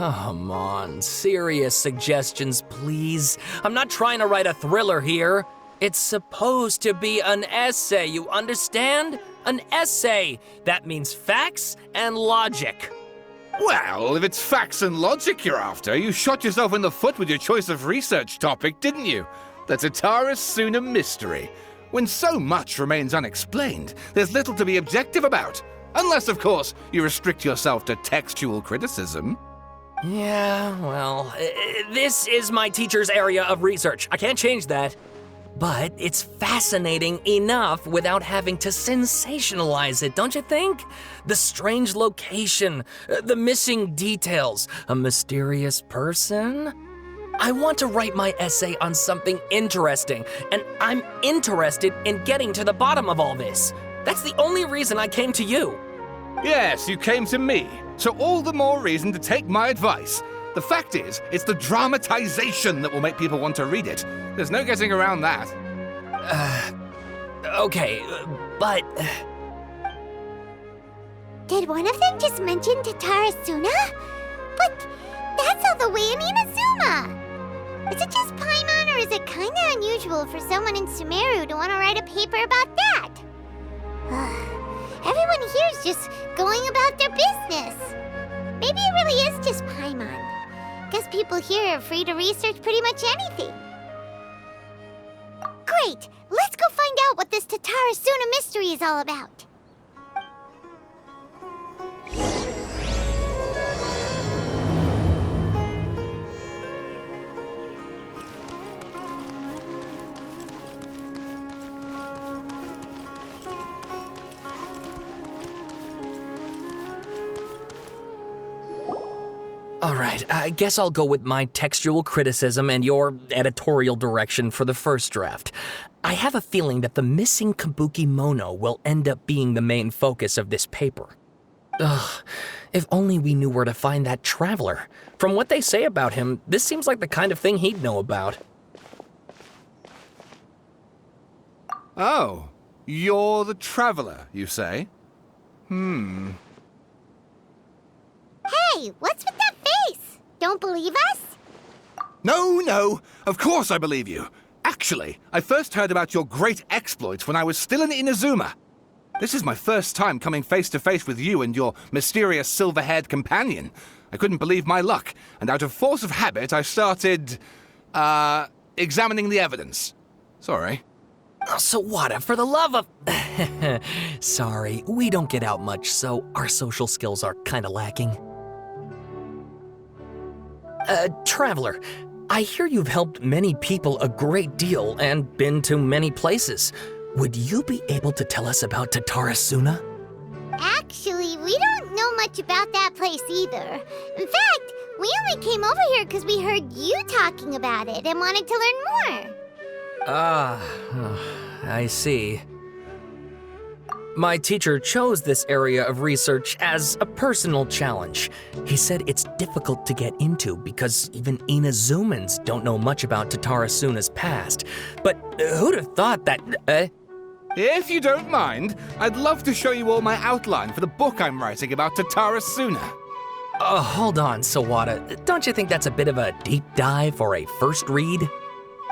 come on, serious suggestions, please. I'm not trying to write a thriller here. It's supposed to be an essay, you understand? An essay. That means facts and logic. Well, if it's facts and logic you're after, you shot yourself in the foot with your choice of research topic, didn't you? The Tatara Suna mystery. When so much remains unexplained, there's little to be objective about. Unless, of course, you restrict yourself to textual criticism. Yeah, well, this is my teacher's area of research. I can't change that. But it's fascinating enough without having to sensationalize it, don't you think? The strange location, the missing details, a mysterious person. I want to write my essay on something interesting, and I'm interested in getting to the bottom of all this. That's the only reason I came to you. Yes, you came to me, so all the more reason to take my advice. The fact is, it's the dramatization that will make people want to read it. There's no getting around that. Okay, but... Did one of them just mention Tatara Suna? But that's all the way in Inazuma! Is it just Paimon, or is it kinda unusual for someone in Sumeru to want to write a paper about that? Everyone here's just going about their business. Maybe it really is just Paimon. Guess people here are free to research pretty much anything. Great! Let's go find out what this Tatara Suna mystery is all about. All right, I guess I'll go with my textual criticism and your editorial direction for the first draft. I have a feeling that the missing Kabuki Mono will end up being the main focus of this paper. Ugh, if only we knew where to find that traveler. From what they say about him, this seems like the kind of thing he'd know about. Oh, you're the traveler, you say? Hey, what's with that face? Don't believe us? No, of course I believe you. Actually, I first heard about your great exploits when I was still in Inazuma. This is my first time coming face to face with you and your mysterious silver-haired companion. I couldn't believe my luck, and out of force of habit, I started, examining the evidence. Sorry. Oh, Sawada, for the love of... Sorry, we don't get out much, so our social skills are kinda lacking. Traveler, I hear you've helped many people a great deal and been to many places. Would you be able to tell us about Tatara Suna? Actually, we don't know much about that place either. In fact, we only came over here because we heard you talking about it and wanted to learn more. I see. My teacher chose this area of research as a personal challenge. He said it's difficult to get into because even Inazumans don't know much about Tatara Suna's past. But who'd have thought that... If you don't mind, I'd love to show you all my outline for the book I'm writing about Tatara Suna. Hold on, Sawada. Don't you think that's a bit of a deep dive for a first read?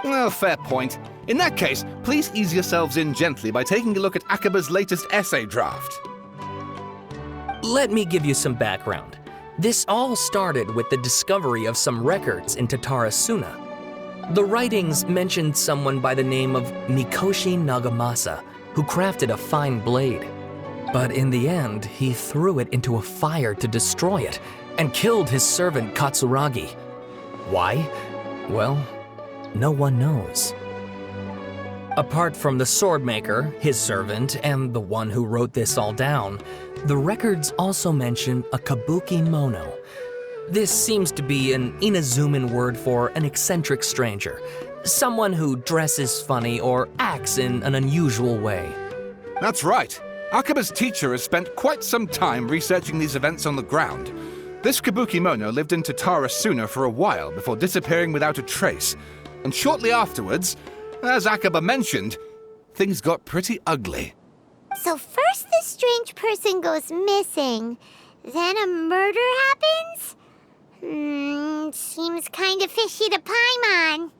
Well, fair point. In that case, please ease yourselves in gently by taking a look at Akaba's latest essay draft. Let me give you some background. This all started with the discovery of some records in Tatara Suna. The writings mentioned someone by the name of Mikoshi Nagamasa, who crafted a fine blade. But in the end, he threw it into a fire to destroy it, and killed his servant Katsuragi. Why? Well, no one knows. Apart from the swordmaker, his servant, and the one who wrote this all down, the records also mention a kabuki mono. This seems to be an Inazuman word for an eccentric stranger, someone who dresses funny or acts in an unusual way. That's right. Akaba's teacher has spent quite some time researching these events on the ground. This kabuki mono lived in Tatara Suna for a while before disappearing without a trace. And shortly afterwards, as Akaba mentioned, things got pretty ugly. So first this strange person goes missing, then a murder happens? Seems kind of fishy to Paimon.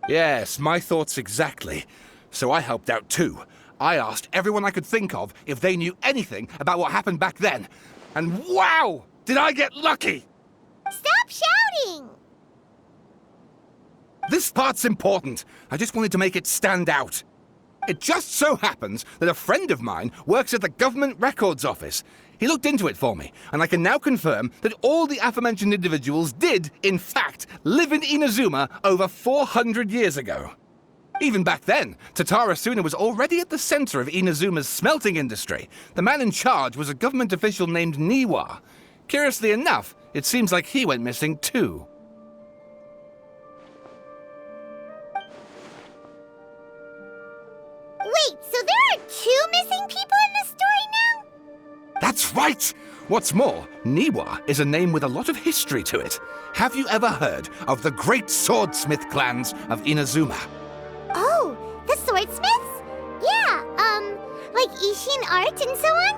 Yes, my thoughts exactly. So I helped out too. I asked everyone I could think of if they knew anything about what happened back then. And wow! Did I get lucky! Stop shouting! This part's important. I just wanted to make it stand out. It just so happens that a friend of mine works at the Government Records Office. He looked into it for me, and I can now confirm that all the aforementioned individuals did, in fact, live in Inazuma over 400 years ago. Even back then, Tatara Suna was already at the center of Inazuma's smelting industry. The man in charge was a government official named Niwa. Curiously enough, it seems like he went missing too. Wait, so there are 2 missing people in the story now? That's right! What's more, Niwa is a name with a lot of history to it. Have you ever heard of the great swordsmith clans of Inazuma? Oh, the swordsmiths? Yeah, like Ishin art and so on?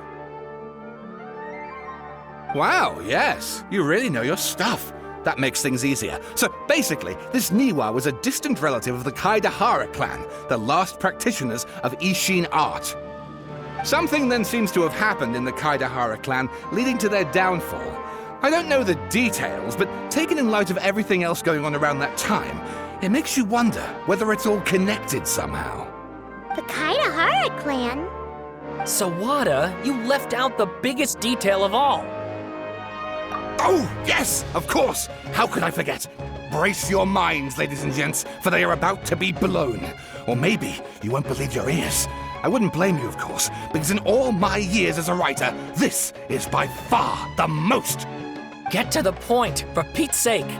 Wow, yes. You really know your stuff. That makes things easier. So basically, this Niwa was a distant relative of the Kaidahara clan, the last practitioners of Ishin art. Something then seems to have happened in the Kaidahara clan, leading to their downfall. I don't know the details, but taken in light of everything else going on around that time, it makes you wonder whether it's all connected somehow. The Kaidahara clan? Sawada, you left out the biggest detail of all. Oh, yes, of course. How could I forget? Brace your minds, ladies and gents, for they are about to be blown. Or maybe you won't believe your ears. I wouldn't blame you, of course, because in all my years as a writer, this is by far the most. Get to the point, for Pete's sake.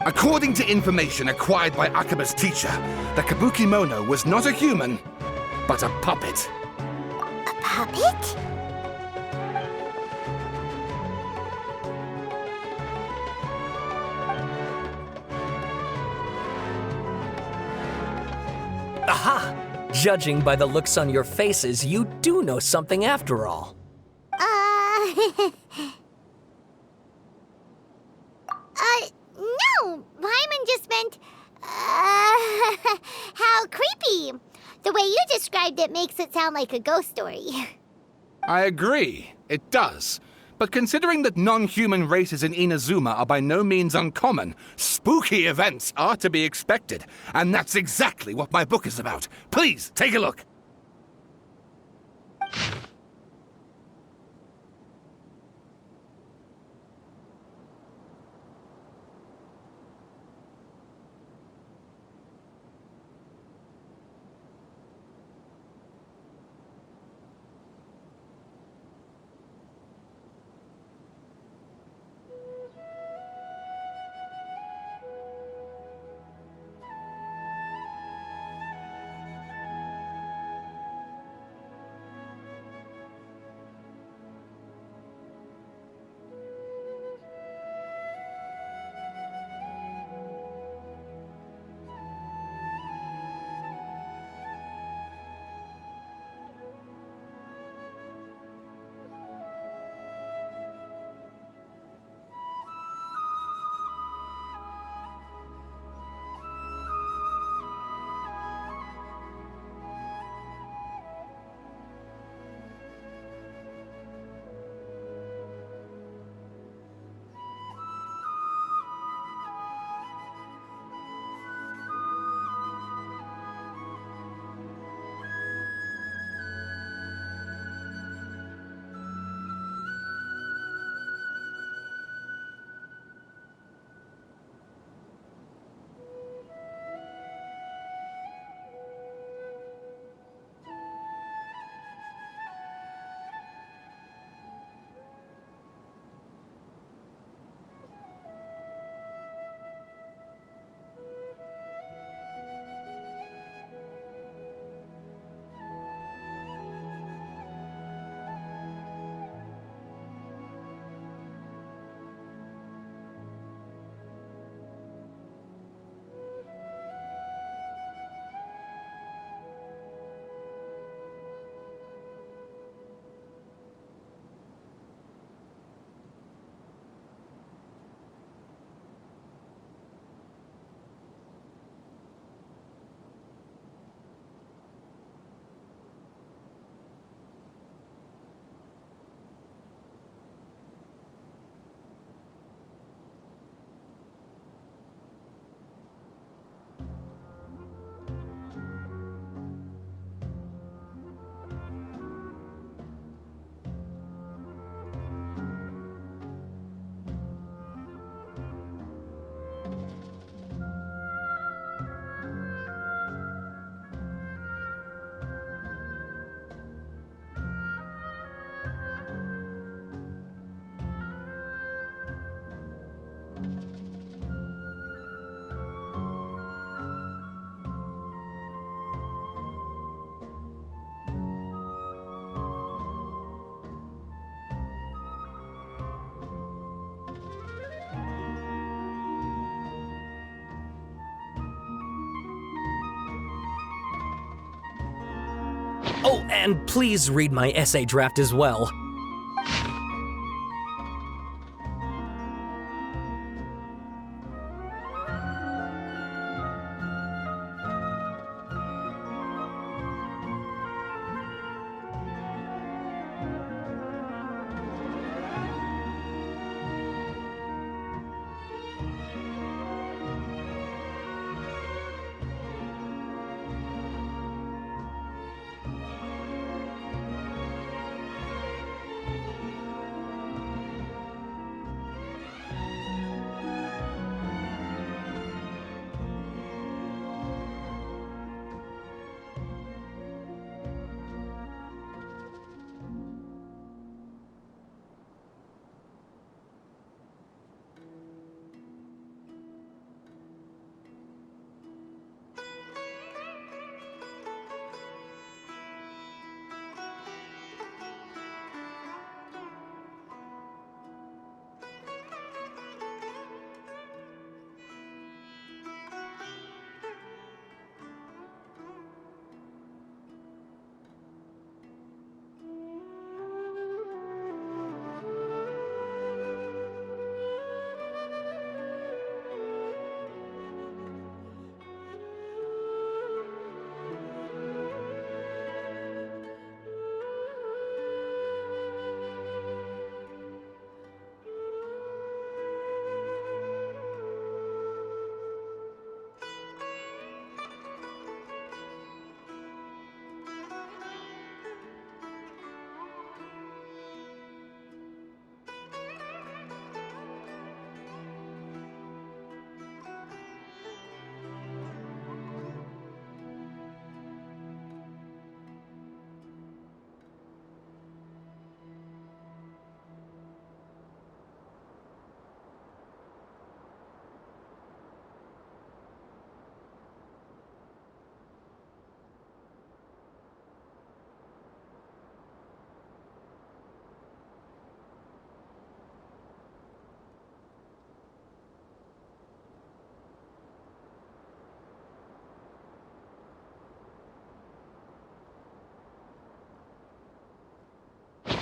According to information acquired by Akaba's teacher, the Kabukimono was not a human, but a puppet. A puppet? Aha! Judging by the looks on your faces, you do know something after all. No! Paimon just meant, how creepy. The way you described it makes it sound like a ghost story. I agree, it does. But considering that non-human races in Inazuma are by no means uncommon, spooky events are to be expected. And that's exactly what my book is about. Please, take a look. Oh, and please read my essay draft as well.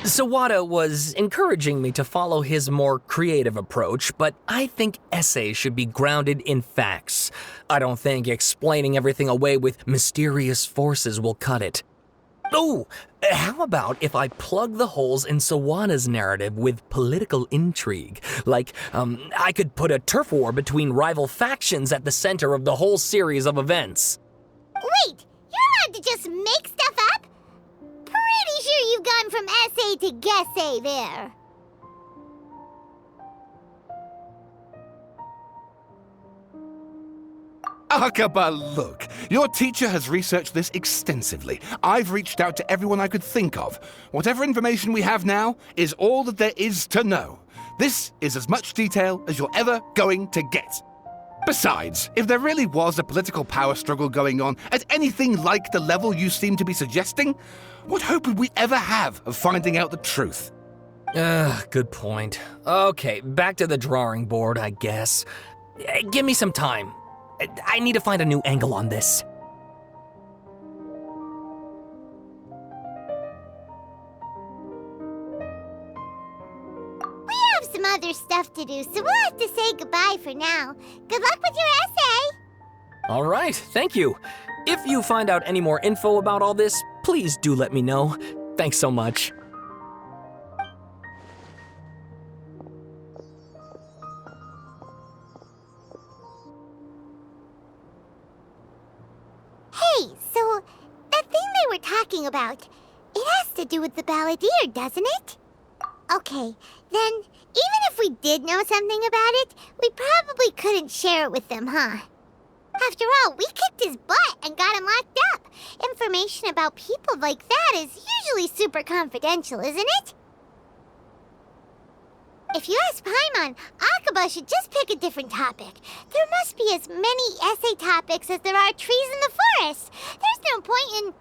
Sawada was encouraging me to follow his more creative approach, but I think essays should be grounded in facts. I don't think explaining everything away with mysterious forces will cut it. Oh, how about if I plug the holes in Sawada's narrative with political intrigue? Like, I could put a turf war between rival factions at the center of the whole series of events. Wait, you're allowed to just make stuff up? Pretty sure you've gone from essay to guessay there. Akaba, look, your teacher has researched this extensively. I've reached out to everyone I could think of. Whatever information we have now is all that there is to know. This is as much detail as you're ever going to get. Besides, if there really was a political power struggle going on at anything like the level you seem to be suggesting, what hope would we ever have of finding out the truth? Good point. Okay, back to the drawing board, I guess. Give me some time. I need to find a new angle on this. We have some other stuff to do, so we'll have to say goodbye for now. Good luck with your essay! All right, thank you. If you find out any more info about all this, please do let me know. Thanks so much. Hey, so that thing they were talking about, it has to do with the balladeer, doesn't it? Okay, then even if if we did know something about it, we probably couldn't share it with them, huh? After all, we kicked his butt and got him locked up. Information about people like that is usually super confidential, isn't it? If you ask Paimon, Akaba should just pick a different topic. There must be as many essay topics as there are trees in the forest. There's no point in...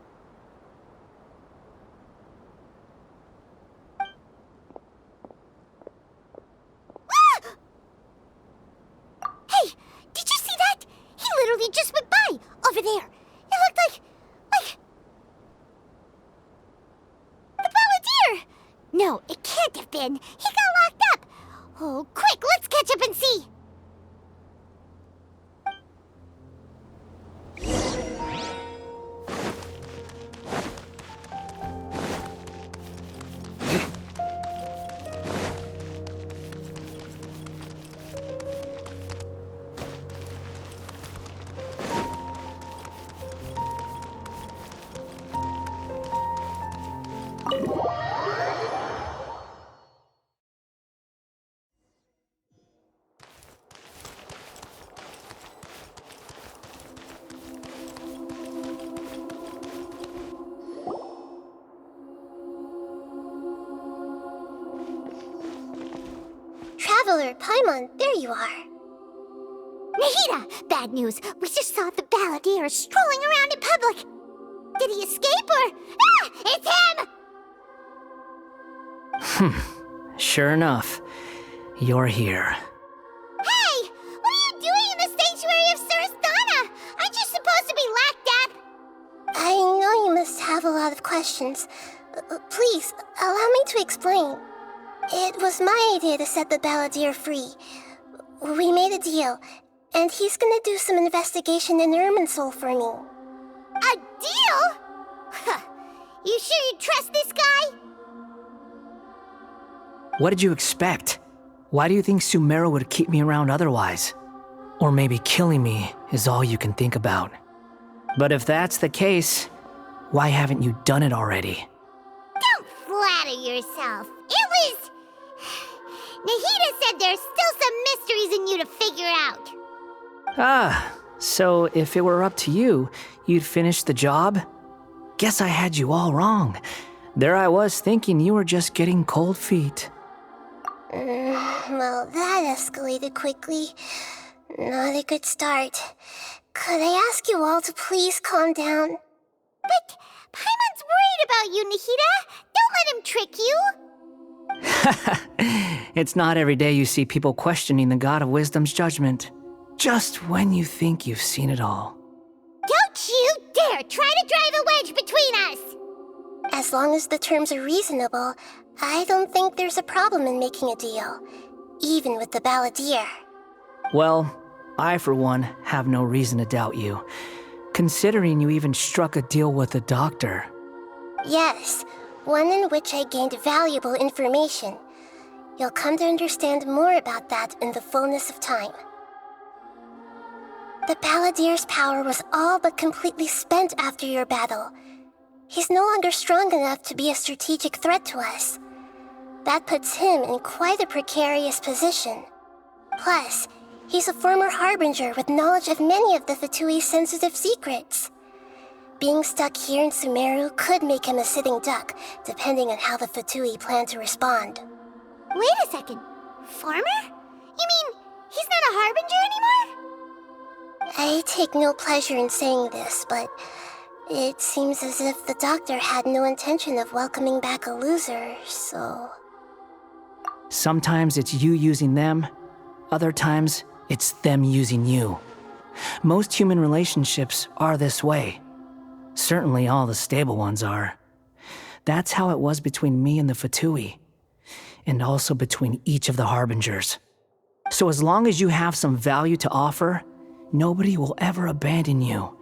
Hey, did you see that? He literally just went by, over there. It looked like... the Balladeer! No, it can't have been. He got locked up. Oh, quick, let's catch up and see. Traveler, Paimon, there you are. Nahida! Bad news. We just saw the Balladeer strolling around in public. Did he escape or... Ah! It's him! Sure enough. You're here. Hey! What are you doing in the sanctuary of Surasthana? Aren't you supposed to be locked up? I know you must have a lot of questions. Please, allow me to explain. It was my idea to set the Balladeer free. We made a deal, and he's gonna do some investigation in Irminsul for me. A deal? Huh. You sure you trust this guy? What did you expect? Why do you think Sumeru would keep me around otherwise? Or maybe killing me is all you can think about. But if that's the case, why haven't you done it already? Don't flatter yourself. It was... Nahida said there's still some mysteries in you to figure out. Ah, so if it were up to you, you'd finish the job? Guess I had you all wrong. There I was thinking you were just getting cold feet. Well, that escalated quickly. Not a good start. Could I ask you all to please calm down? But Paimon's worried about you, Nahida. Don't let him trick you. It's not every day you see people questioning the God of Wisdom's judgment. Just when you think you've seen it all. Don't you dare try to drive a wedge between us! As long as the terms are reasonable, I don't think there's a problem in making a deal. Even with the Balladeer. Well, I for one have no reason to doubt you. Considering you even struck a deal with the doctor. Yes, one in which I gained valuable information. You'll come to understand more about that in the fullness of time. The Balladeer's power was all but completely spent after your battle. He's no longer strong enough to be a strategic threat to us. That puts him in quite a precarious position. Plus, he's a former Harbinger with knowledge of many of the Fatui's sensitive secrets. Being stuck here in Sumeru could make him a sitting duck, depending on how the Fatui plan to respond. Wait a second. Farmer? You mean he's not a Harbinger anymore? I take no pleasure in saying this, but it seems as if the doctor had no intention of welcoming back a loser, so... Sometimes it's you using them, other times it's them using you. Most human relationships are this way. Certainly all the stable ones are. That's how it was between me and the Fatui, and also between each of the Harbingers. So as long as you have some value to offer, nobody will ever abandon you.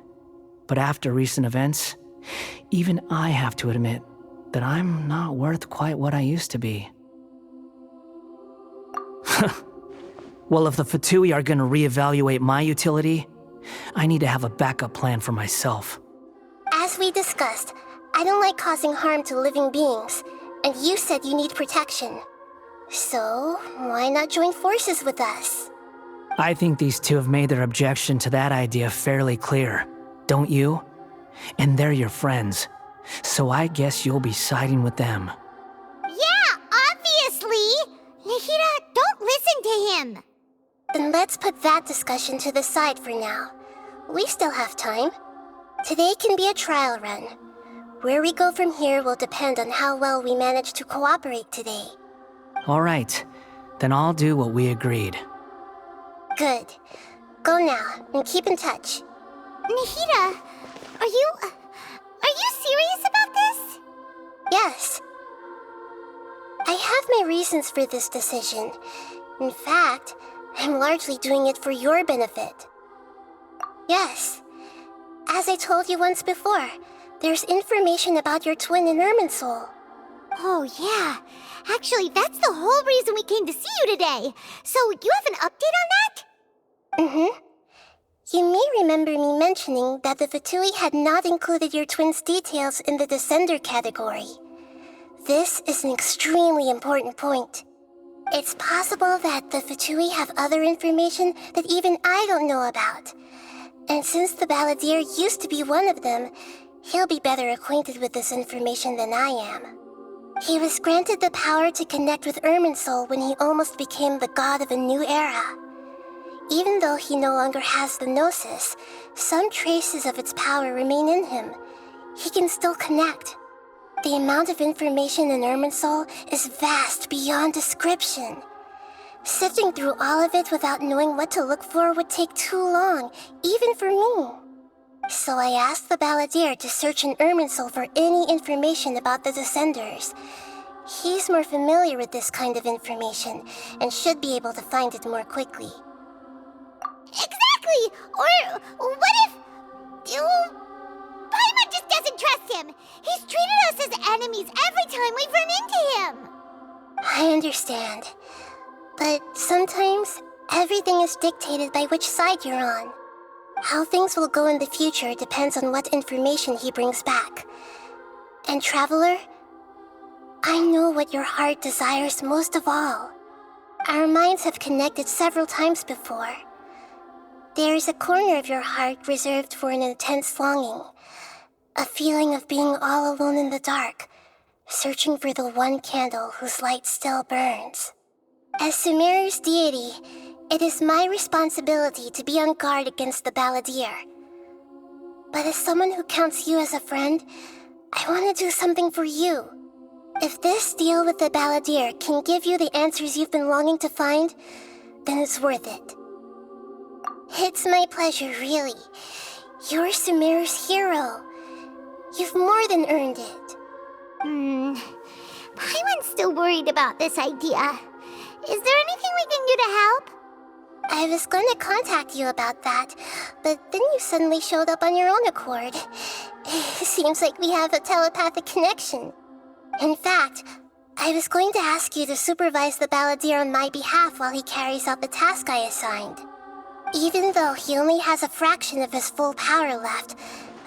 But after recent events, even I have to admit that I'm not worth quite what I used to be. Well, if the Fatui are gonna reevaluate my utility, I need to have a backup plan for myself. As we discussed, I don't like causing harm to living beings, and you said you need protection. So, why not join forces with us? I think these two have made their objection to that idea fairly clear, don't you? And they're your friends, so I guess you'll be siding with them. Yeah, obviously! Nahida, don't listen to him! Then let's put that discussion to the side for now. We still have time. Today can be a trial run. Where we go from here will depend on how well we manage to cooperate today. All right, then I'll do what we agreed. Good. Go now, and keep in touch. Nahida, are you serious about this? Yes. I have my reasons for this decision. In fact, I'm largely doing it for your benefit. Yes. As I told you once before, there's information about your twin in Irminsul. Oh, yeah. Actually, that's the whole reason we came to see you today. So, you have an update on that? Mm-hmm. You may remember me mentioning that the Fatui had not included your twin's details in the Descender category. This is an extremely important point. It's possible that the Fatui have other information that even I don't know about. And since the Balladeer used to be one of them, he'll be better acquainted with this information than I am. He was granted the power to connect with Irminsul when he almost became the god of a new era. Even though he no longer has the Gnosis, some traces of its power remain in him. He can still connect. The amount of information in Irminsul is vast beyond description. Sifting through all of it without knowing what to look for would take too long, even for me. So I asked the Balladeer to search in Irminsul for any information about the Descenders. He's more familiar with this kind of information, and should be able to find it more quickly. Exactly! Or what if... Paimon just doesn't trust him! He's treated us as enemies every time we've run into him! I understand. But sometimes, everything is dictated by which side you're on. How things will go in the future depends on what information he brings back. And Traveler, I know what your heart desires most of all. Our minds have connected several times before. There is a corner of your heart reserved for an intense longing. A feeling of being all alone in the dark, searching for the one candle whose light still burns. As Sumeru's deity, it is my responsibility to be on guard against the Balladeer. But as someone who counts you as a friend, I want to do something for you. If this deal with the Balladeer can give you the answers you've been longing to find, then it's worth it. It's my pleasure, really. You're Sumeru's hero. You've more than earned it. Paimon's still worried about this idea. Is there anything we can do to help? I was going to contact you about that, but then you suddenly showed up on your own accord. Seems like we have a telepathic connection. In fact, I was going to ask you to supervise the Balladeer on my behalf while he carries out the task I assigned. Even though he only has a fraction of his full power left,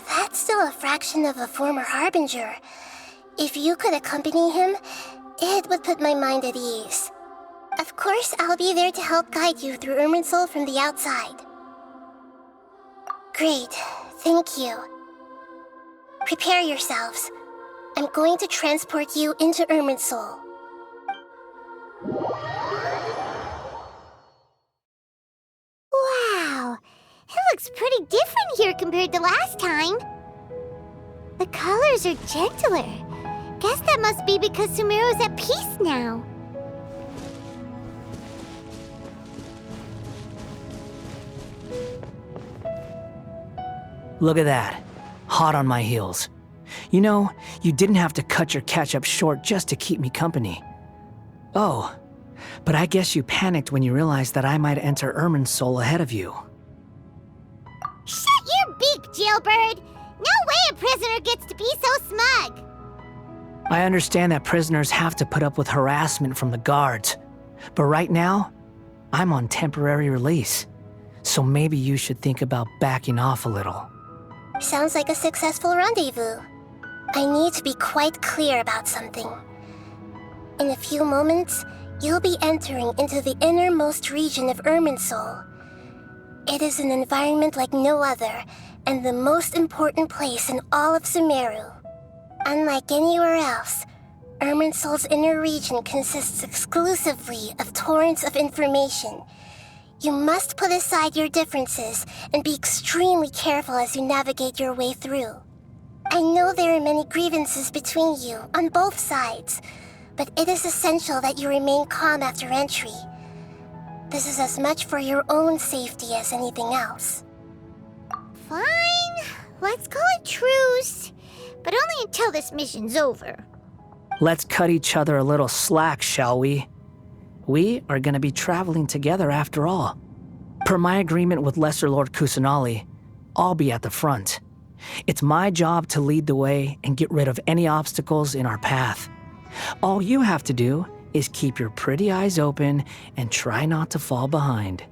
that's still a fraction of a former Harbinger. If you could accompany him, it would put my mind at ease. Of course, I'll be there to help guide you through Irminsul from the outside. Great, thank you. Prepare yourselves. I'm going to transport you into Irminsul. Wow, it looks pretty different here compared to last time. The colors are gentler. Guess that must be because Sumeru's at peace now. Look at that. Hot on my heels. You know, you didn't have to cut your catch-up short just to keep me company. Oh, but I guess you panicked when you realized that I might enter Irminsul ahead of you. Shut your beak, jailbird! No way a prisoner gets to be so smug! I understand that prisoners have to put up with harassment from the guards, but right now, I'm on temporary release, so maybe you should think about backing off a little. Sounds like a successful rendezvous. I need to be quite clear about something. In a few moments, You'll be entering into the innermost region of Irminsul. It is an environment like no other, and the most important place in all of Sumeru. Unlike anywhere else, Irminsul's inner region consists exclusively of torrents of information. You must put aside your differences and be extremely careful as you navigate your way through. I know there are many grievances between you on both sides, but it is essential that you remain calm after entry. This is as much for your own safety as anything else. Fine, let's call it truce, but only until this mission's over. Let's cut each other a little slack, shall we? We are going to be traveling together after all. Per my agreement with Lesser Lord Kusanali, I'll be at the front. It's my job to lead the way and get rid of any obstacles in our path. All you have to do is keep your pretty eyes open and try not to fall behind.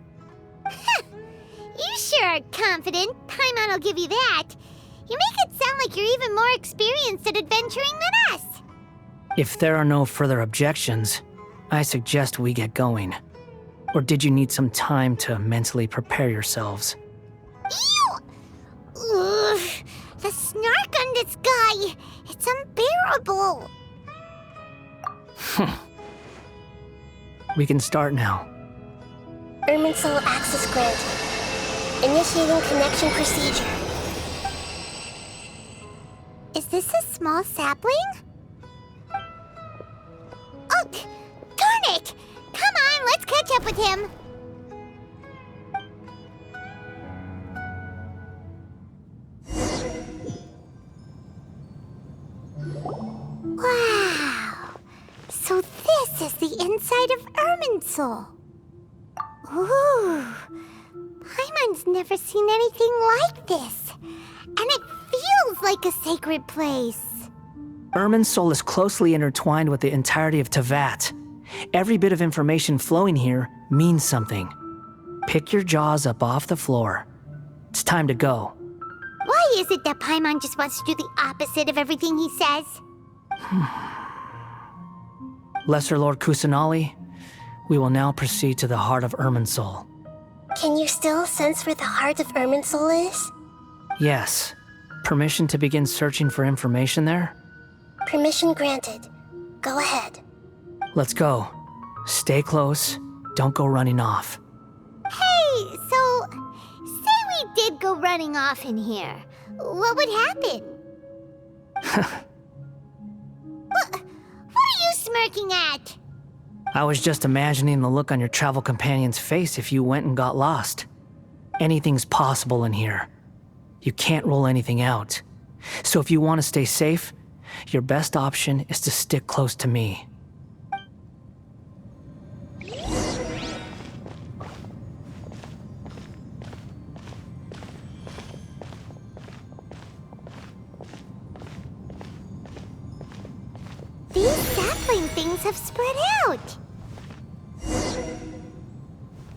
You sure are confident. Paimon will give you that. You make it sound like you're even more experienced at adventuring than us. If there are no further objections, I suggest we get going. Or did you need some time to mentally prepare yourselves? Ew! Ugh, the snark on this guy, it's unbearable. We can start now. Irminsul access granted. Initiating connection procedure. Is this a small sapling? Oh, darn it! Come on, let's catch up with him. Wow! So this is the inside of Irminsul. Ooh! Paimon's never seen anything like this. And it feels like a sacred place. Irminsul is closely intertwined with the entirety of Tevat. Every bit of information flowing here means something. Pick your jaws up off the floor. It's time to go. Why is it that Paimon just wants to do the opposite of everything he says? Lesser Lord Kusanali, we will now proceed to the heart of Irminsul. Can you still sense where the heart of Irminsul is? Yes. Permission to begin searching for information there? Permission granted. Go ahead. Let's go. Stay close. Don't go running off. Hey, so, say we did go running off in here. What would happen? What are you smirking at? I was just imagining the look on your travel companion's face if you went and got lost. Anything's possible in here. You can't rule anything out. So if you want to stay safe, your best option is to stick close to me. These sapling things have spread out.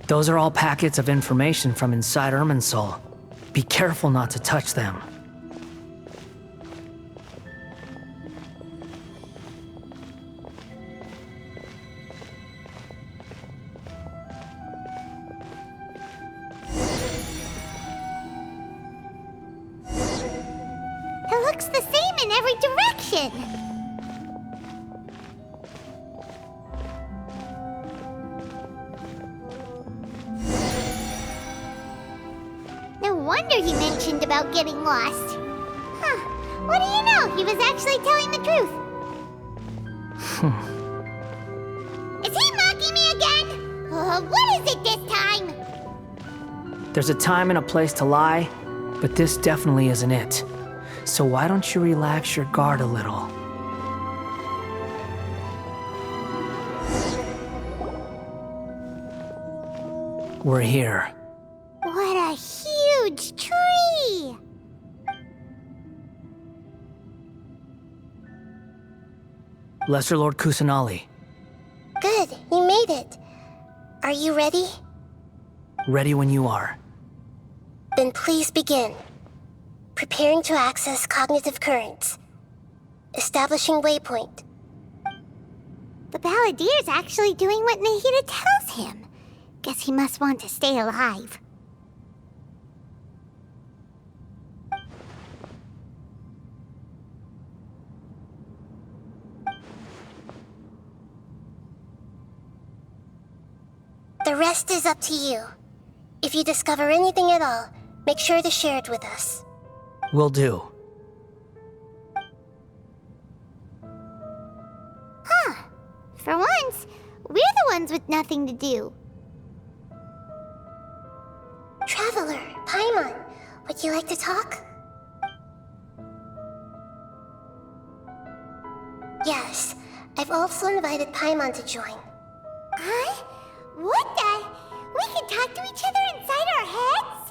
Those are all packets of information from inside Irminsul. Be careful not to touch them. It looks the same in every direction. No wonder he mentioned about getting lost. Huh. What do you know? He was actually telling the truth. Is he mocking me again? What is it this time? There's a time and a place to lie, but this definitely isn't it. So why don't you relax your guard a little? We're here. What a huge tree! Lesser Lord Kusanali, Good, you made it. Are you ready? ready when you are. Then please begin. Preparing to access cognitive currents. Establishing waypoint. The Balladeer's actually doing what Nahida tells him. Guess he must want to stay alive. The rest is up to you. If you discover anything at all, make sure to share it with us. Will do. Huh. For once, we're the ones with nothing to do. Traveler, Paimon, would you like to talk? Yes, I've also invited Paimon to join. Huh? What the? We can talk to each other inside our heads?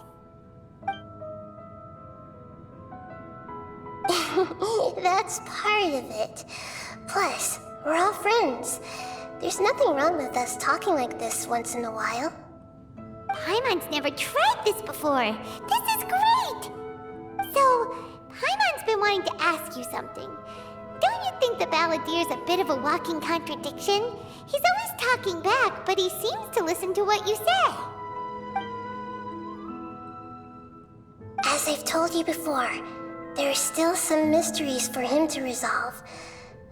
That's part of it. Plus, we're all friends. There's nothing wrong with us talking like this once in a while. Paimon's never tried this before. This is great! So, Paimon's been wanting to ask you something. Don't you think the Balladeer's a bit of a walking contradiction? He's always talking back, but he seems to listen to what you say. As I've told you before, there are still some mysteries for him to resolve.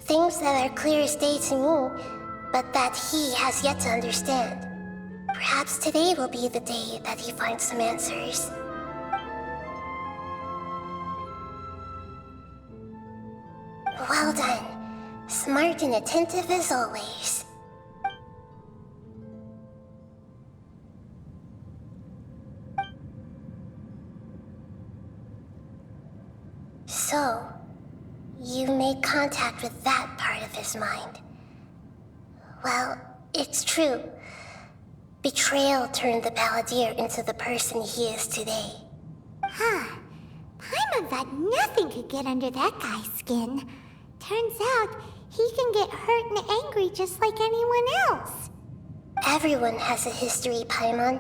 Things that are clear as day to me, but that he has yet to understand. Perhaps today will be the day that he finds some answers. Well done. Smart and attentive as always. So, you made contact with that part of his mind. Well, it's true. Betrayal turned the Balladeer into the person he is today. Huh. Paimon thought nothing could get under that guy's skin. Turns out, he can get hurt and angry just like anyone else. Everyone has a history, Paimon.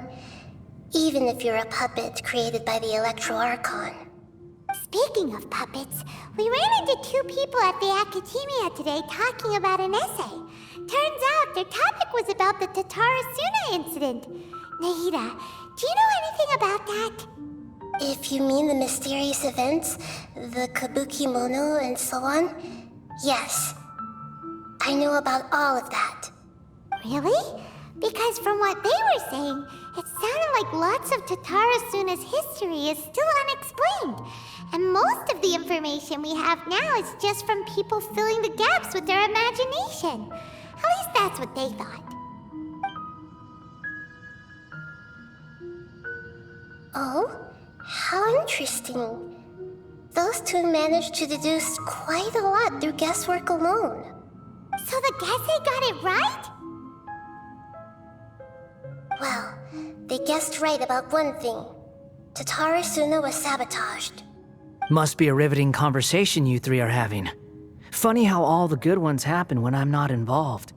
Even if you're a puppet created by the Electro Archon. Speaking of puppets, we ran into two people at the Academia today talking about an essay. Turns out their topic was about the Tatarasuna incident. Nahida, do you know anything about that? If you mean the mysterious events, the Kabuki Mono and so on, yes. I know about all of that. Really? Because from what they were saying, it sounded like lots of Tatarasuna's history is still unexplained. And most of the information we have now is just from people filling the gaps with their imagination. At least that's what they thought. Oh? How interesting. Those two managed to deduce quite a lot through guesswork alone. So the Gesse got it right? Well, they guessed right about one thing. Tatarasuna was sabotaged. Must be a riveting conversation you three are having. Funny how all the good ones happen when I'm not involved.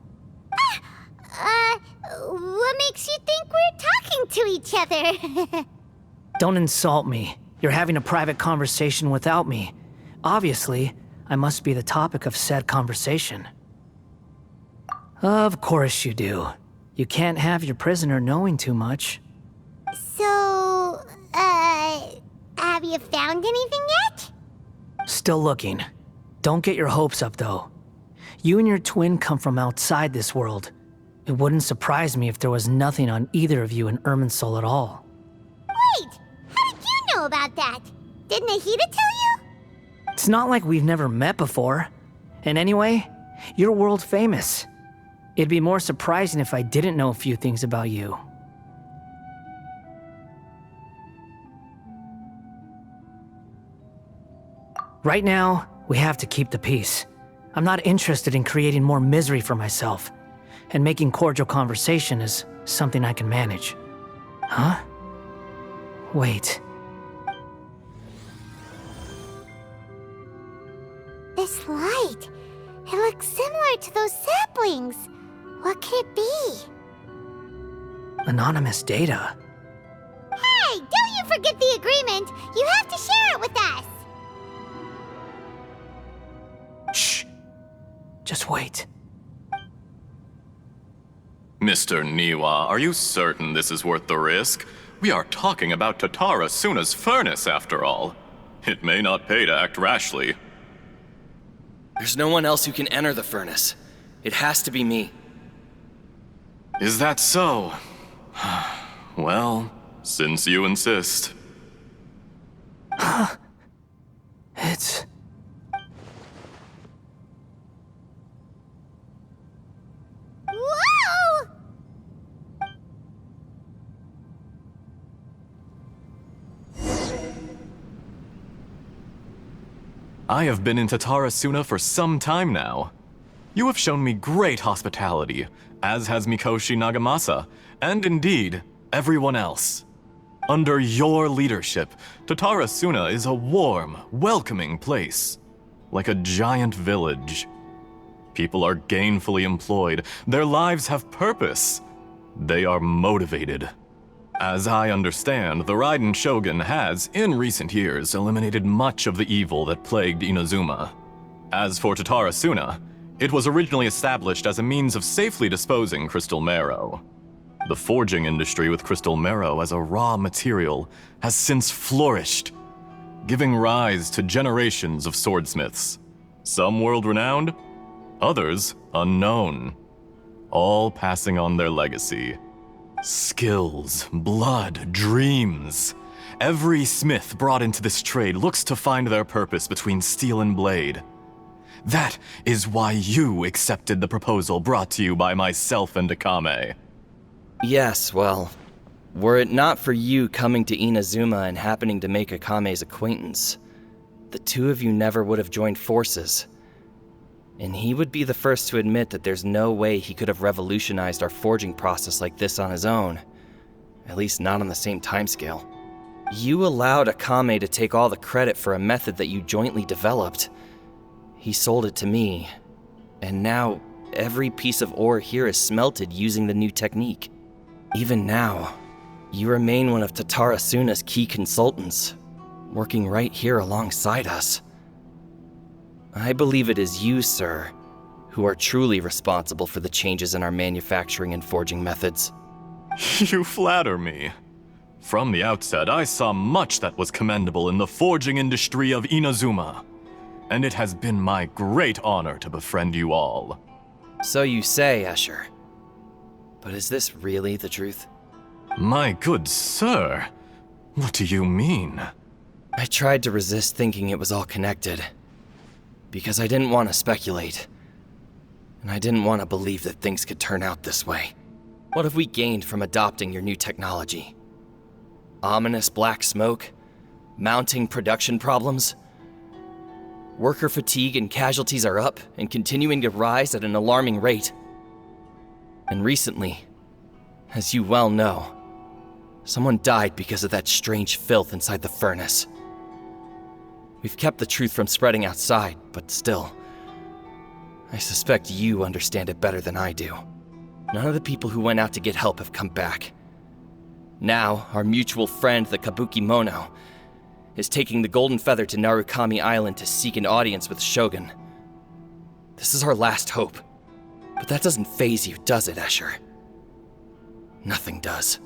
What makes you think we're talking to each other? Don't insult me. You're having a private conversation without me. Obviously, I must be the topic of said conversation. Of course you do. You can't have your prisoner knowing too much. So, have you found anything yet? Still looking. Don't get your hopes up, though. You and your twin come from outside this world. It wouldn't surprise me if there was nothing on either of you in Irminsul at all. Wait! How did you know about that? Did Nahida tell you? It's not like we've never met before. And anyway, you're world famous. It'd be more surprising if I didn't know a few things about you. Right now, we have to keep the peace. I'm not interested in creating more misery for myself. And making cordial conversation is something I can manage. Huh? Wait. This light. It looks similar to those saplings. What could it be? Anonymous data. Hey, don't you forget the agreement. You have to share it with us. Shh. Just wait. Mr. Niwa, are you certain this is worth the risk? We are talking about Tatara Suna's furnace, after all. It may not pay to act rashly. There's no one else who can enter the furnace. It has to be me. Is that so? Well, since you insist. It's... Whoa! I have been in Tatara Suna for some time now. You have shown me great hospitality, as has Mikoshi Nagamasa, and indeed, everyone else. Under your leadership, Tatara Suna is a warm, welcoming place, like a giant village. People are gainfully employed, their lives have purpose. They are motivated. As I understand, the Raiden Shogun has, in recent years, eliminated much of the evil that plagued Inazuma. As for Tatara Suna, it was originally established as a means of safely disposing crystal marrow. The forging industry with crystal marrow as a raw material has since flourished, giving rise to generations of swordsmiths. Some world-renowned, others unknown, all passing on their legacy. Skills, blood, dreams. Every smith brought into this trade looks to find their purpose between steel and blade. That is why you accepted the proposal brought to you by myself and Akame. Yes, well, were it not for you coming to Inazuma and happening to make Akame's acquaintance, the two of you never would have joined forces. And he would be the first to admit that there's no way he could have revolutionized our forging process like this on his own. At least not on the same timescale. You allowed Akame to take all the credit for a method that you jointly developed. He sold it to me, and now every piece of ore here is smelted using the new technique. Even now, you remain one of Tatara Suna's key consultants, working right here alongside us. I believe it is you, sir, who are truly responsible for the changes in our manufacturing and forging methods. You flatter me. From the outset, I saw much that was commendable in the forging industry of Inazuma, and it has been my great honor to befriend you all. So you say, Escher. But is this really the truth? My good sir, what do you mean? I tried to resist thinking it was all connected, because I didn't want to speculate, and I didn't want to believe that things could turn out this way. What have we gained from adopting your new technology? Ominous black smoke? Mounting production problems? Worker fatigue and casualties are up and continuing to rise at an alarming rate. And recently, as you well know, someone died because of that strange filth inside the furnace. We've kept the truth from spreading outside, but still, I suspect you understand it better than I do. None of the people who went out to get help have come back. Now, our mutual friend, the Kabuki Mono, is taking the Golden Feather to Narukami Island to seek an audience with Shogun. This is our last hope. But that doesn't faze you, does it, Escher? Nothing does.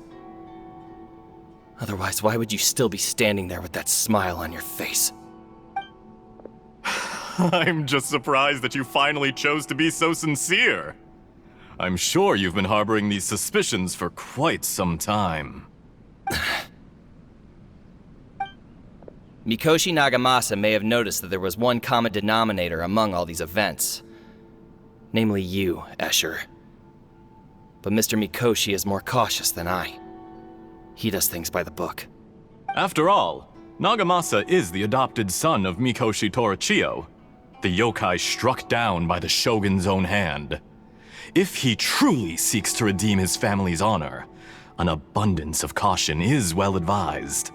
Otherwise, why would you still be standing there with that smile on your face? I'm just surprised that you finally chose to be so sincere. I'm sure you've been harboring these suspicions for quite some time. Mikoshi Nagamasa may have noticed that there was one common denominator among all these events. Namely you, Escher. But Mr. Mikoshi is more cautious than I. He does things by the book. After all, Nagamasa is the adopted son of Mikoshi Torichio, the yokai struck down by the Shogun's own hand. If he truly seeks to redeem his family's honor, an abundance of caution is well advised.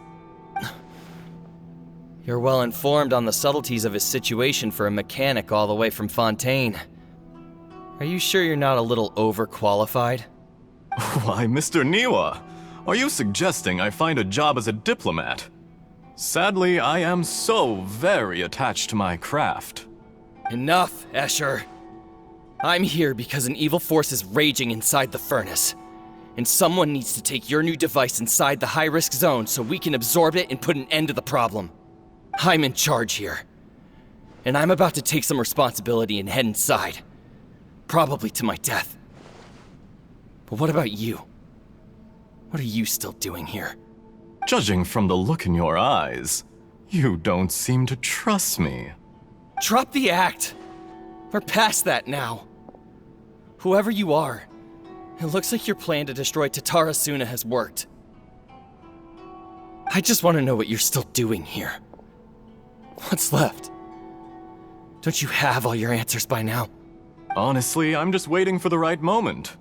You're well informed on the subtleties of his situation for a mechanic all the way from Fontaine. Are you sure you're not a little overqualified? Why, Mr. Niwa, are you suggesting I find a job as a diplomat? Sadly, I am so very attached to my craft. Enough, Escher. I'm here because an evil force is raging inside the furnace. And someone needs to take your new device inside the high-risk zone so we can absorb it and put an end to the problem. I'm in charge here. And I'm about to take some responsibility and head inside. Probably to my death. But what about you? What are you still doing here? Judging from the look in your eyes, you don't seem to trust me. Drop the act! We're past that now. Whoever you are, it looks like your plan to destroy Tatara Suna has worked. I just want to know what you're still doing here. What's left? Don't you have all your answers by now? Honestly, I'm just waiting for the right moment.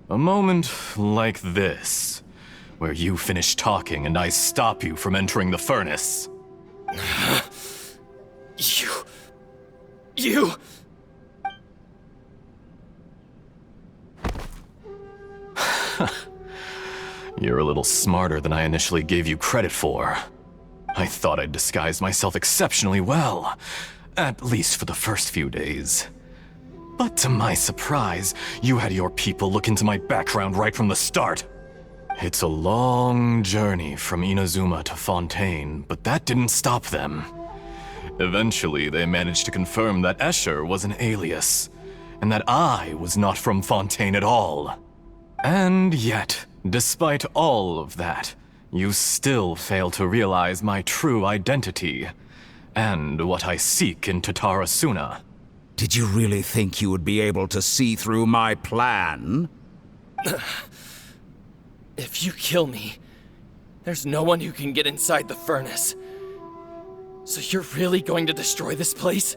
A moment like this, where you finish talking and I stop you from entering the furnace. You... You're a little smarter than I initially gave you credit for. I thought I'd disguised myself exceptionally well, at least for the first few days. But to my surprise, you had your people look into my background right from the start. It's a long journey from Inazuma to Fontaine, but that didn't stop them. Eventually, they managed to confirm that Escher was an alias, and that I was not from Fontaine at all. And yet, despite all of that, you still fail to realize my true identity, and what I seek in Tatara Suna. Did you really think you would be able to see through my plan? If you kill me, there's no one who can get inside the furnace. So you're really going to destroy this place?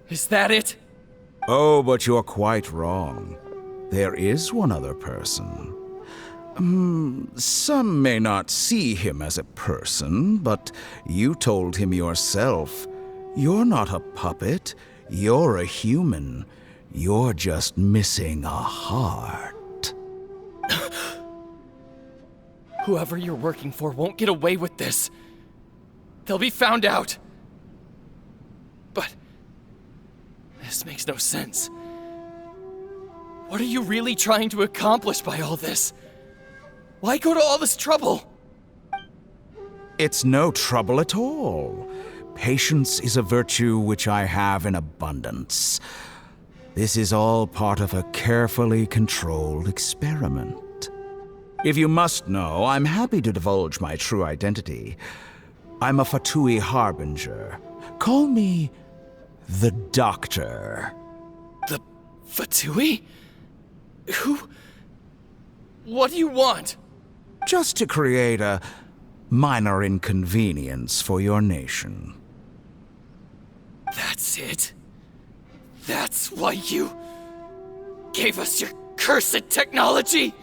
Is that it? Oh, but you're quite wrong. There is one other person. Some may not see him as a person, but you told him yourself. You're not a puppet. You're a human. You're just missing a heart. Whoever you're working for won't get away with this. They'll be found out. But this makes no sense. What are you really trying to accomplish by all this? Why go to all this trouble? It's no trouble at all. Patience is a virtue which I have in abundance. This is all part of a carefully controlled experiment. If you must know, I'm happy to divulge my true identity. I'm a Fatui Harbinger. Call me the Doctor. The Fatui? Who? What do you want? Just to create a minor inconvenience for your nation. That's it? That's why you gave us your cursed technology?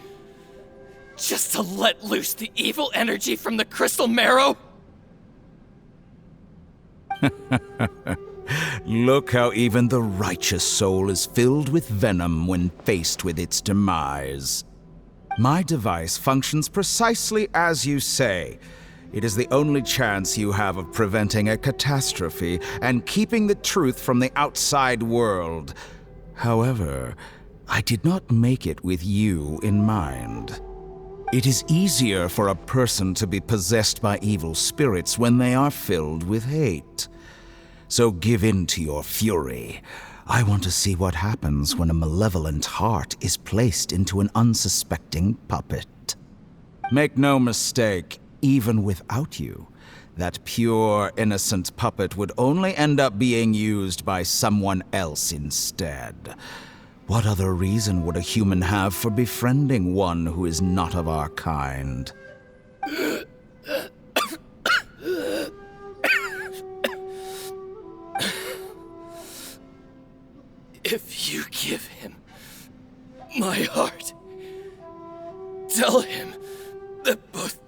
Just to let loose the evil energy from the crystal marrow? Look how even the righteous soul is filled with venom when faced with its demise. My device functions precisely as you say. It is the only chance you have of preventing a catastrophe and keeping the truth from the outside world. However, I did not make it with you in mind. It is easier for a person to be possessed by evil spirits when they are filled with hate. So give in to your fury. I want to see what happens when a malevolent heart is placed into an unsuspecting puppet. Make no mistake, even without you, that pure, innocent puppet would only end up being used by someone else instead. What other reason would a human have for befriending one who is not of our kind? If you give him my heart, tell him that both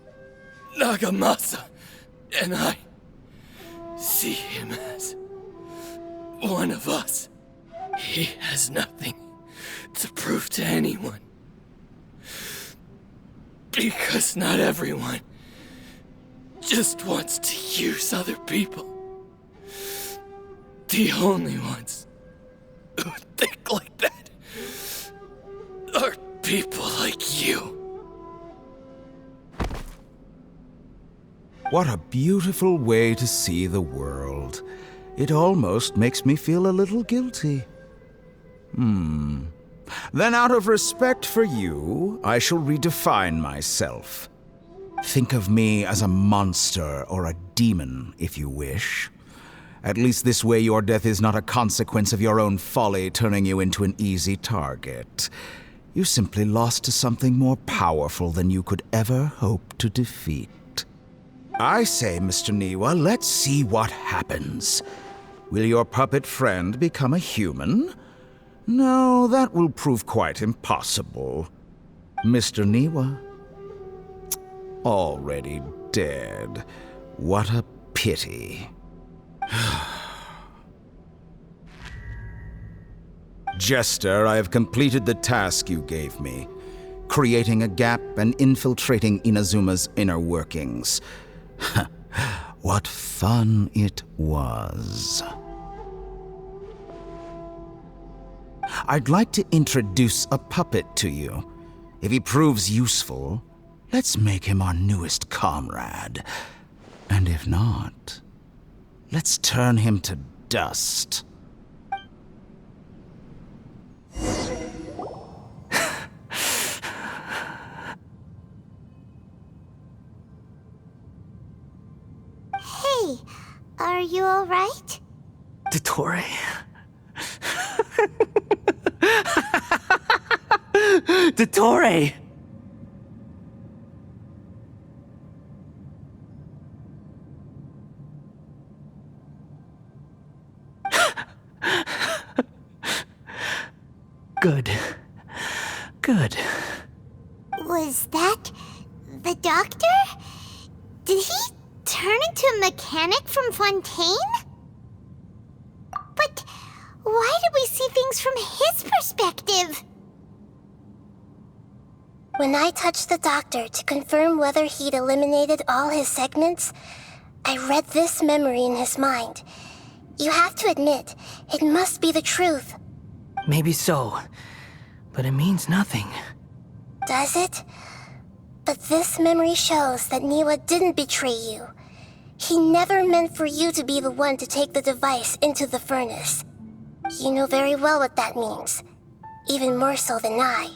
Nagamasa and I see him as one of us. He has nothing to prove to anyone. Because not everyone just wants to use other people. The only ones who think like that are people like you. What a beautiful way to see the world. It almost makes me feel a little guilty. Then out of respect for you, I shall redefine myself. Think of me as a monster or a demon, if you wish. At least this way your death is not a consequence of your own folly turning you into an easy target. You simply lost to something more powerful than you could ever hope to defeat. I say, Mr. Niwa, let's see what happens. Will your puppet friend become a human? No, that will prove quite impossible. Mr. Niwa? Already dead. What a pity. Jester, I have completed the task you gave me. Creating a gap and infiltrating Inazuma's inner workings. What fun it was. I'd like to introduce a puppet to you. If he proves useful, let's make him our newest comrade. And if not, let's turn him to dust. Hey, are you alright? Dottore? Dottore! Good. Good. Was that the doctor? Did he turn into a mechanic from Fontaine? But why did we see things from his perspective? When I touched the doctor to confirm whether he'd eliminated all his segments, I read this memory in his mind. You have to admit, it must be the truth. Maybe so, but it means nothing. Does it? But this memory shows that Niwa didn't betray you. He never meant for you to be the one to take the device into the furnace. You know very well what that means. Even more so than I.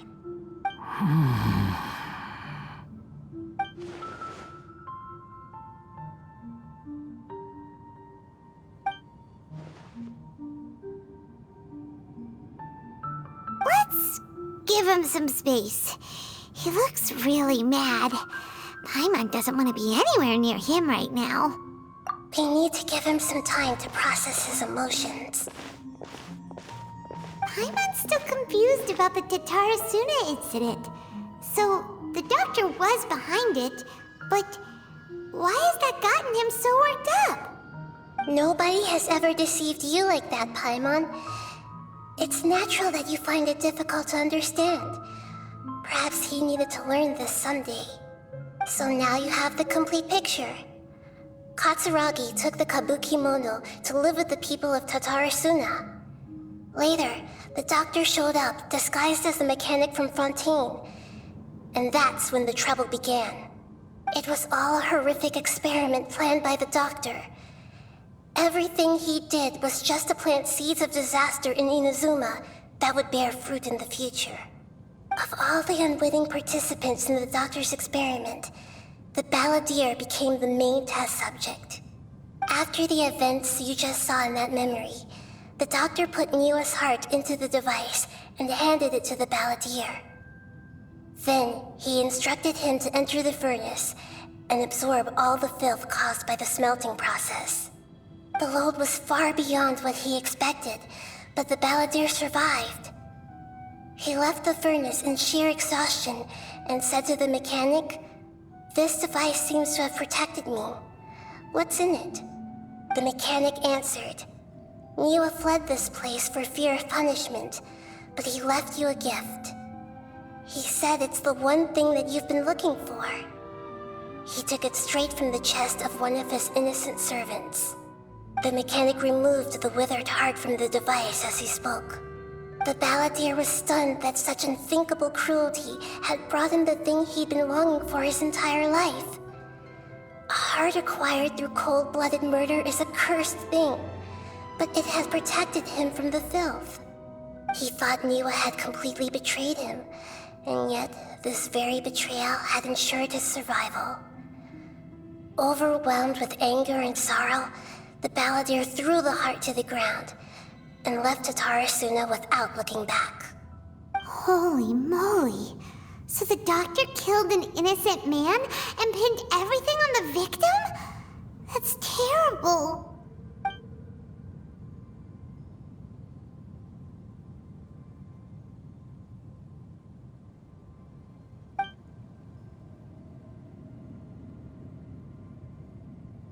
Let's give him some space. He looks really mad. Paimon doesn't want to be anywhere near him right now. We need to give him some time to process his emotions. Paimon's still confused about the Tatarasuna incident. So, the doctor was behind it, but why has that gotten him so worked up? Nobody has ever deceived you like that, Paimon. It's natural that you find it difficult to understand. Perhaps he needed to learn this someday. So now you have the complete picture. Katsuragi took the kabuki mono to live with the people of Tatarasuna. Later, the doctor showed up, disguised as the mechanic from Fontaine. And that's when the trouble began. It was all a horrific experiment planned by the doctor. Everything he did was just to plant seeds of disaster in Inazuma that would bear fruit in the future. Of all the unwitting participants in the doctor's experiment, the balladeer became the main test subject. After the events you just saw in that memory, the doctor put Niwa's heart into the device and handed it to the balladeer. Then, he instructed him to enter the furnace and absorb all the filth caused by the smelting process. The load was far beyond what he expected, but the balladeer survived. He left the furnace in sheer exhaustion and said to the mechanic, "This device seems to have protected me. What's in it?" The mechanic answered, "Niwa fled this place for fear of punishment, but he left you a gift. He said it's the one thing that you've been looking for." He took it straight from the chest of one of his innocent servants. The mechanic removed the withered heart from the device as he spoke. The balladeer was stunned that such unthinkable cruelty had brought him the thing he'd been longing for his entire life. A heart acquired through cold-blooded murder is a cursed thing, but it has protected him from the filth. He thought Niwa had completely betrayed him, and yet this very betrayal had ensured his survival. Overwhelmed with anger and sorrow, the balladeer threw the heart to the ground and left Tatarasuna without looking back. Holy moly. So the doctor killed an innocent man and pinned everything on the victim? That's terrible.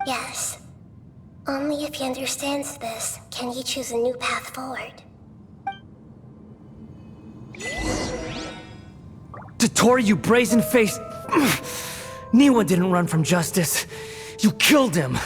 Yes. Only if he understands this can he choose a new path forward. Tori, you brazen-faced... Niwa didn't run from justice. You killed him.